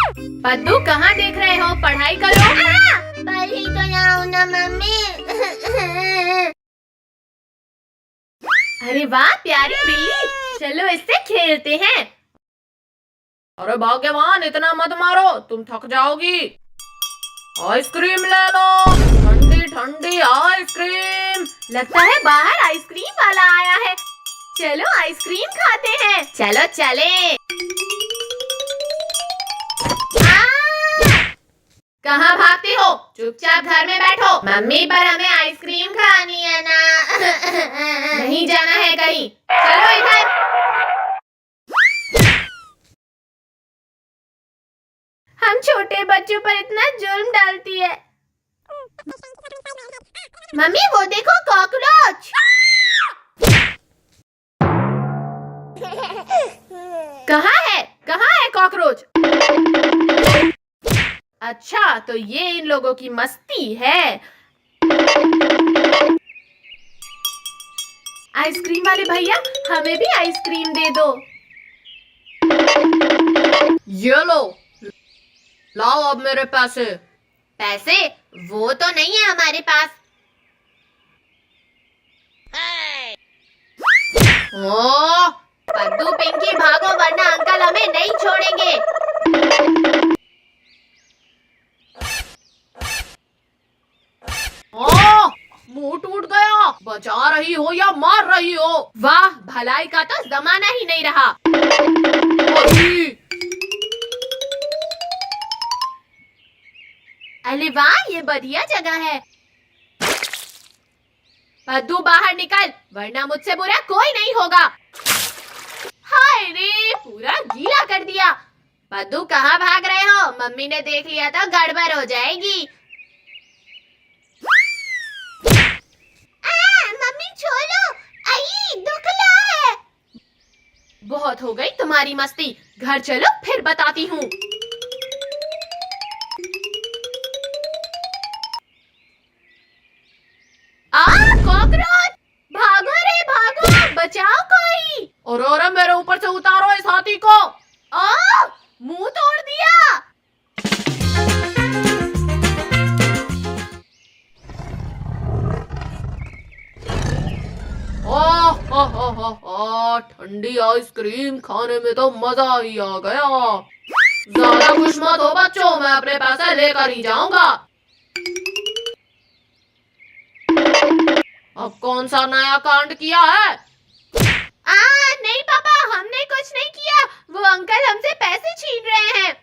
पद्दू कहाँ देख रहे हो, पढ़ाई करो। पढ़ ही तो ना हूँ ना मम्मी। अरे वाह प्यारी बिल्ली, चलो इससे खेलते हैं। अरे भाग्यवान, इतना मत मारो, तुम थक जाओगी। आइसक्रीम ले लो, ठंडी ठंडी आइसक्रीम। लगता है बाहर आइसक्रीम वाला आया है, चलो आइसक्रीम खाते हैं। चलो चले। कहाँ भागती हो, चुपचाप घर में बैठो, मम्मी पर हमें आइसक्रीम खानी है ना। नहीं जाना है कहीं, चलो इधर। हम छोटे बच्चों पर इतना जुल्म डालती है। मम्मी वो देखो कॉकरोच। कहाँ है कॉकरोच? अच्छा तो ये इन लोगों की मस्ती है। आइसक्रीम वाले भैया, हमें भी आइसक्रीम दे दो। ये लो, लाओ अब मेरे पैसे। पैसे वो तो नहीं है हमारे पास। ओ, पद्दू पिंकी भागो वरना अंकल हमें नहीं छोड़ेंगे। मुंह टूट गया। बचा रही हो या मार रही हो? वाह, भलाई का तो जमाना ही नहीं रहा। अरे वाह, ये बढ़िया जगह है। पद्दू बाहर निकल, वरना मुझसे बुरा कोई नहीं होगा। हाय रे, पूरा गीला कर दिया। पद्दू कहाँ भाग रहे हो? मम्मी ने देख लिया तो गड़बड़ हो जाएगी। मम्मी छोड़ो, आई दुखला है। बहुत हो गई तुम्हारी मस्ती, घर चलो फिर बताती हूँ। कॉकरोच, भागो रे भागो, बचाओ कोई। और मेरे ऊपर से उतारो इस हाथी को। मुंह तोड़ दिया। ठंडी आइसक्रीम खाने में तो मजा ही आ गया। ज्यादा खुश मत हो बच्चों, मैं अपने पैसे लेकर ही जाऊंगा। अब कौन सा नया कांड किया है? नहीं पापा, हमने कुछ नहीं किया। वो अंकल हमसे पैसे छीन रहे हैं।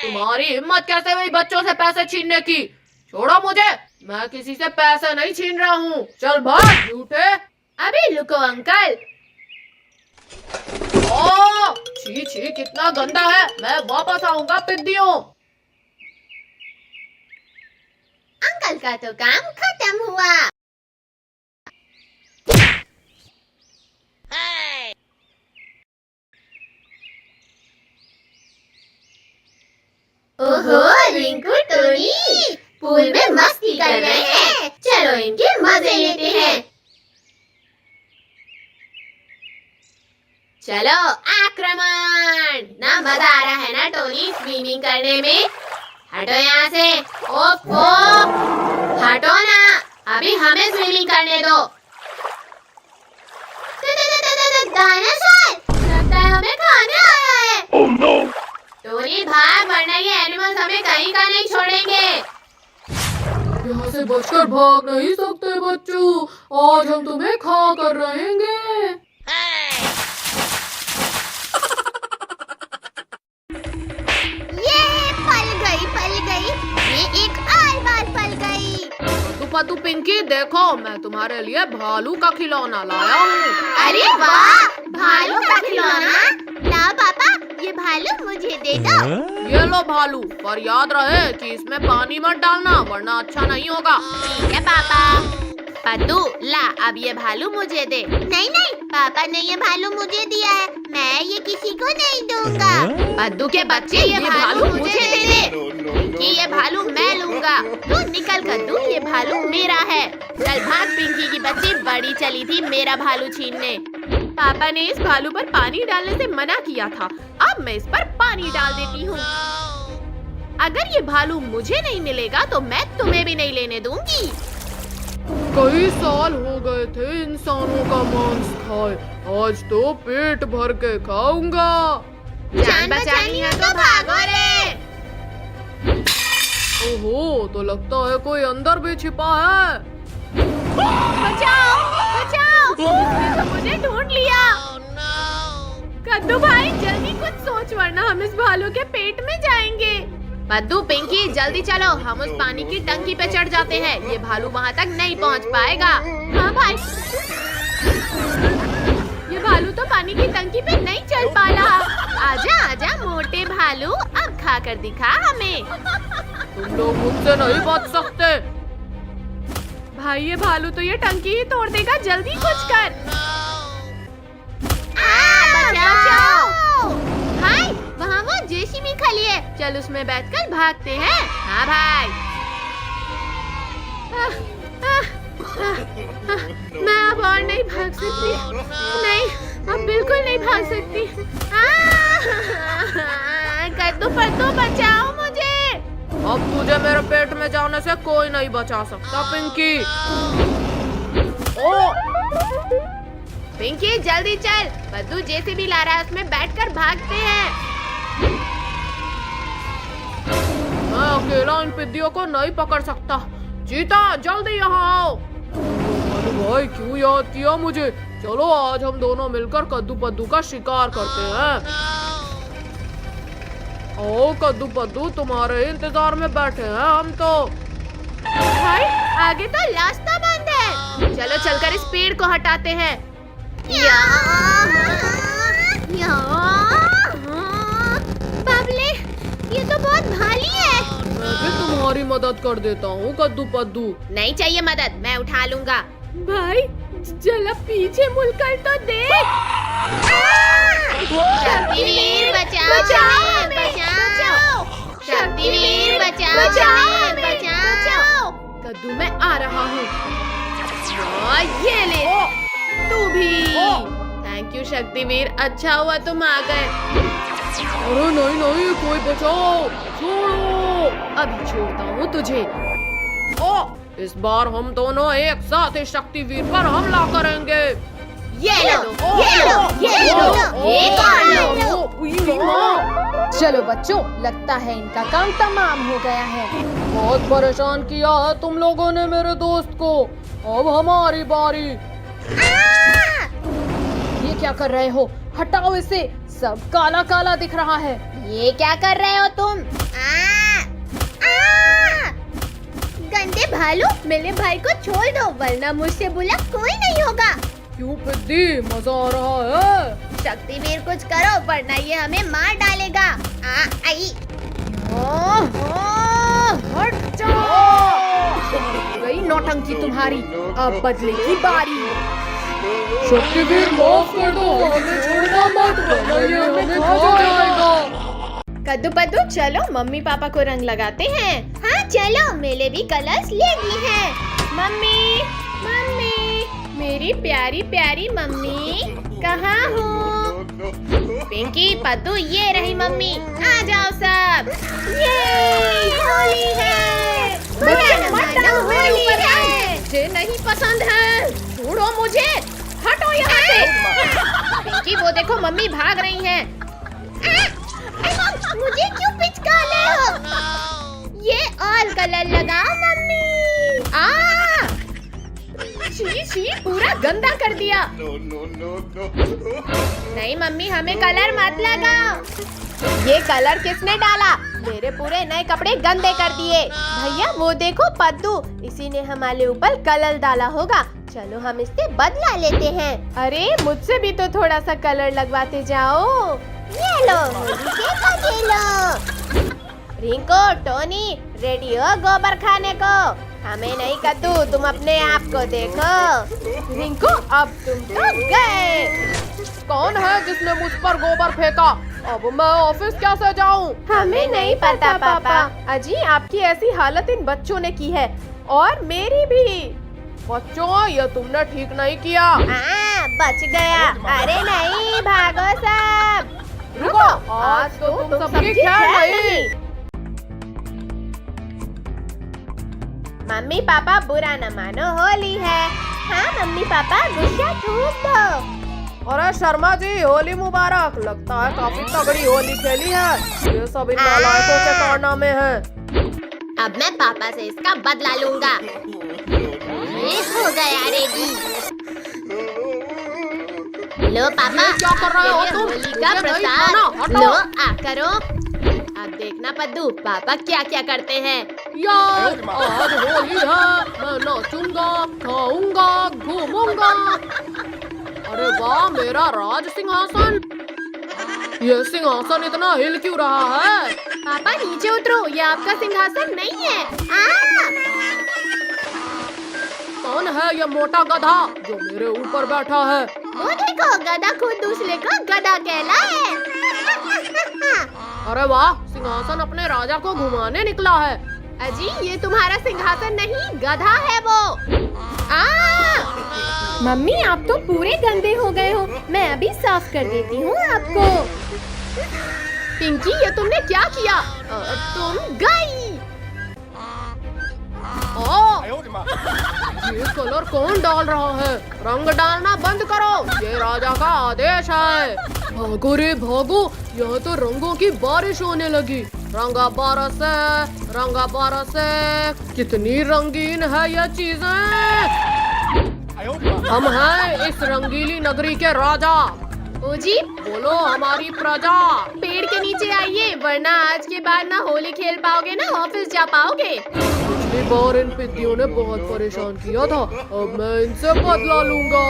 तुम्हारी हिम्मत कैसे हुई बच्चों से पैसे छीनने की? छोड़ो मुझे, मैं किसी से पैसे नहीं छीन रहा हूँ। चल भाग झूठे। अभी रुको अंकल। छी छी, कितना गंदा है। मैं वापस आऊंगा पिद्दियों। अंकल का तो काम खत्म हुआ। ओहो रिंकू टोनी, पूल में मस्ती कर रहे हैं। चलो इनके मजे लेते हैं। चलो आक्रमण। ना मजा आ रहा है ना टोनी स्विमिंग करने में? हटो यहाँ से। ओफो, हटो ना, अभी हमें स्विमिंग करने दो। डायनासोर, लगता है हमें खाने आया है। Oh no! टोनी भाग, वरना ये एनिमल्स हमें कहीं का नहीं छोड़ेंगे। यहाँ से बचकर भाग नहीं सकते बच्चों, आज हम तुम्हें खा कर रहेंगे। ये पल गई, ये एक और बार पल गई। पद्दू पिंकी, देखो मैं तुम्हारे लिए भालू का खिलौना लाया हूँ। अरे वाह, भालू का खिलौना। ला पापा, ये भालू मुझे दे दो। ये लो भालू, पर याद रहे कि इसमें पानी मत डालना, वरना अच्छा नहीं होगा। ठीक है पापा। पद्दू ला, अब ये भालू मुझे दे। नहीं नहीं, पापा ने ये भालू मुझे दिया है, मैं ये किसी को नहीं दूंगा। पद्दू के बच्चे, ये भालू मुझे दे दे। कि ये भालू मैं लूंगा। तू निकल कद्दू, ये भालू मेरा है। चल भाग पिंकी की बच्ची, बड़ी चली थी मेरा भालू छीनने। पापा ने इस भालू पर पानी डालने से मना किया था, अब मैं इस पर पानी डाल देती हूँ। अगर ये भालू मुझे नहीं मिलेगा तो मैं तुम्हें भी नहीं लेने दूंगी। कई साल हो गए थे इंसानों का मांस खाए, आज तो पेट भर के खाऊंगा। जान बचानी है तो भागो रे। ओहो, तो लगता है कोई अंदर भी छिपा है। बचाओ बचाओ, इसने तो मुझे ढूंढ लिया। कद्दू भाई जल्दी कुछ सोच, वरना हम इस भालू के पेट में जाएंगे। पद्दू, पिंकी जल्दी चलो, हम उस पानी की टंकी पे चढ़ जाते हैं, ये भालू वहाँ तक नहीं पहुँच पाएगा। हाँ भाई, ये भालू तो पानी की टंकी पे नहीं चढ़ पा रहा। आजा आजा मोटे भालू, अब खा कर दिखा हमें। तुम लोग मुझसे नहीं बच सकते। भाई ये भालू तो ये टंकी ही तोड़ देगा, जल्दी कुछ कर। बचाओ! भाई वहाँ वो जेसीबी खली है, चल उसमें बैठकर भागते हैं। हाँ भाई। मैं अब और नहीं भाग सकती, नहीं अब बिल्कुल नहीं भाग सकती। कद्दू पद्दू बचाओ मुझे। अब तुझे मेरे पेट में जाने से कोई नहीं बचा सकता पिंकी। ओ! पिंकी जल्दी चल, पद्दू जेसीबी ला रहा है, उसमें बैठकर भागते हैं। मैं अकेला इन पिद्दियों को नहीं पकड़ सकता। चीता जल्दी यहाँ आओ। भाई क्यों याद किया मुझे? चलो आज हम दोनों मिलकर कद्दू पद्दू का शिकार करते हैं। ओ कद्दू पद्दू, तुम्हारे इंतजार में बैठे हैं हम तो। भाई आगे तो रास्ता बंद है, चलो चलकर इस पेड़ को हटाते हैं। बाबले, ये तो बहुत भारी है। मैं भी तुम्हारी मदद कर देता हूँ कद्दू पद्दू। नहीं चाहिए मदद, मैं उठा लूंगा। भाई जरा पीछे मुड़कर तो देख। शक्तिवीर बचाओ हमें, बचाओ। शक्तिवीर बचाओ हमें, बचाओ। कद्दू मैं आ रहा हूँ। ये ले, तू भी। थैंक यू शक्तिवीर, अच्छा हुआ तुम आ गए। अरे नहीं नहीं, कोई बचाओ, छोड़ो। अभी छोड़ता हूँ तुझे। ओ, इस बार हम दोनों एक साथ इस शक्तिवीर पर हमला करेंगे। ये लो, ये लो, ये लो, ये लो। चलो बच्चों, लगता है इनका काम तमाम हो गया है। बहुत परेशान किया है तुम लोगों ने मेरे दोस्त को, अब हमारी बारी। ये क्या कर रहे हो? हटाओ इसे, सब काला काला दिख रहा है। ये क्या कर रहे हो तुम? गंदे भालू, मेरे भाई को छोड़ दो, वरना मुझसे बुरा कोई नहीं होगा। क्यों पिद्दी, मजा आ रहा है? शक्तिवीर कुछ करो, वरना ये हमें मार डालेगा। आई। हट जाओ। गई नौटंकी तुम्हारी, अब बदले की बारी। शक्तिवीर माफ कर दो, हमें छोड़ना मत, वरना ये हमें खा जाएगा। कद्दू पद्दू चलो मम्मी पापा को रंग लगाते हैं। हाँ चलो, मेरे भी कलर्स ले ली हैं। मम्मी मम्मी, मेरी प्यारी प्यारी मम्मी कहाँ हो? पिंकी पद्दू, ये रही मम्मी, आ जाओ सब। ये होली है, होली है। मुझे नहीं पसंद है, छोड़ो मुझे, हटो यहाँ से। पिंकी वो देखो मम्मी भाग रही हैं। मुझे क्यों पिचका रहे हो? ये और कलर लगाओ मम्मी। शी शी, पूरा गंदा कर दिया। नहीं मम्मी, हमें कलर मत लगाओ। ये कलर किसने डाला? मेरे पूरे नए कपड़े गंदे कर दिए। भैया वो देखो पद्दू, इसी ने हमारे ऊपर कलर डाला होगा। चलो हम इससे बदला लेते हैं। अरे मुझसे भी तो थोड़ा सा कलर लगवाते जाओ। ये लो, ये लो। रिंको, टोनी, रेडी हो गोबर खाने को? हमें नहीं कद्दू, तुम अपने आप को देखो। रिंको, अब तुम तो गए। कौन है जिसने मुझ पर गोबर फेंका? अब मैं ऑफिस कैसे जाऊं? हमें नहीं पता पापा। अजी, आपकी ऐसी हालत इन बच्चों ने की है, और मेरी भी। बच्चों ये तुमने ठीक नहीं किया। बच गया। अरे नहीं, भागो सब। रुको, आज तो तुम सबकी ख्याल नहीं। मम्मी पापा बुरा न मानो, होली है। हाँ मम्मी पापा, गुस्सा थूक दो। अरे शर्मा जी, होली मुबारक। लगता है काफी तगड़ी होली खेली है। ये सब इन नालायकों के कारनामे हैं। अब मैं पापा से इसका बदला लूंगा। ये हो गया रेडी। लो पापा, क्या कर रहे हो तुम? होली का मुझे नहीं प्रसाद। खाना, हटो। लो आ करो। अब देखना पद्दू, पापा क्या क्या करते हैं। यार आज होली है, मैं नाचूंगा, खाऊंगा, घूमूंगा। अरे वाह, मेरा राज सिंहासन। ये सिंहासन इतना हिल क्यों रहा है? पापा नीचे उतरो, ये आपका सिंहासन नहीं है। कौन है ये मोटा गधा जो मेरे ऊपर बैठा है? वो देखो, गधा खुद दूसरे को गधा कहलाए। अरे वाह, सिंहासन अपने राजा को घुमाने निकला है। अजी ये तुम्हारा सिंहासन नहीं, गधा है वो। मम्मी आप तो पूरे गंदे हो गए हो, मैं अभी साफ कर देती हूँ आपको। पिंकी ये तुमने क्या किया? तुम गई। ये कलर कौन डाल रहा है? रंग डालना बंद करो, ये राजा का आदेश है। भागो रे भागो, यहाँ तो रंगों की बारिश होने लगी। रंगा बरसे, रंगा बरसे, कितनी रंगीन है ये चीजें। हम हैं इस रंगीली नगरी के राजा। ओ जी बोलो हमारी प्रजा। पेड़ के नीचे आइए, वरना आज के बाद ना होली खेल पाओगे ना ऑफिस जा पाओगे। पिछली बार इन पिद्दियों ने बहुत परेशान किया था, अब मैं इनसे बदला लूंगा।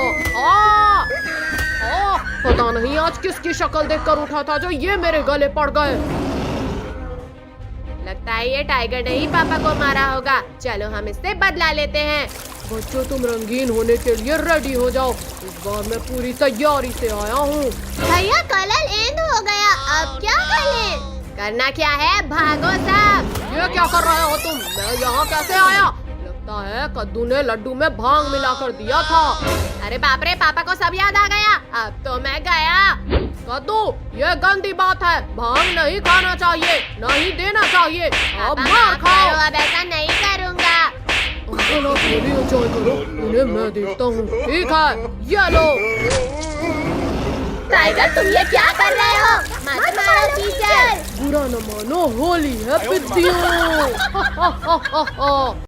पता नहीं आज किसकी शक्ल देखकर उठा था जो ये मेरे गले पड़ गए। लगता है ये टाइगर ने ही पापा को मारा होगा। चलो हम इससे बदला लेते हैं। बच्चों तुम रंगीन होने के लिए रेडी हो जाओ, इस बार मैं पूरी तैयारी से आया हूँ। भैया कलर एंड हो गया, अब क्या करें? करना क्या है, भागो सब। ये क्या कर रहे हो तुम? मैं यहाँ कैसे आया? लगता है कद्दू ने लड्डू में भांग मिलाकर दिया था। अरे बाप रे, पापा को सब याद आ गया। अब तो मैं गया। कद्दू ये गंदी बात है, भांग नहीं खाना चाहिए, नहीं देना चाहिए। अब पापा मार माफ खाओ। करो, अब ऐसा नहीं करूँगा। अंकल आप होली एंजॉय करो, उन्हें मैं देखता हूँ। ठीक है, ये लो। टाइगर तुम ये क्या कर रहे हो? मत मारो टीचर। बुरा न मानो, होली है पिद्दियों।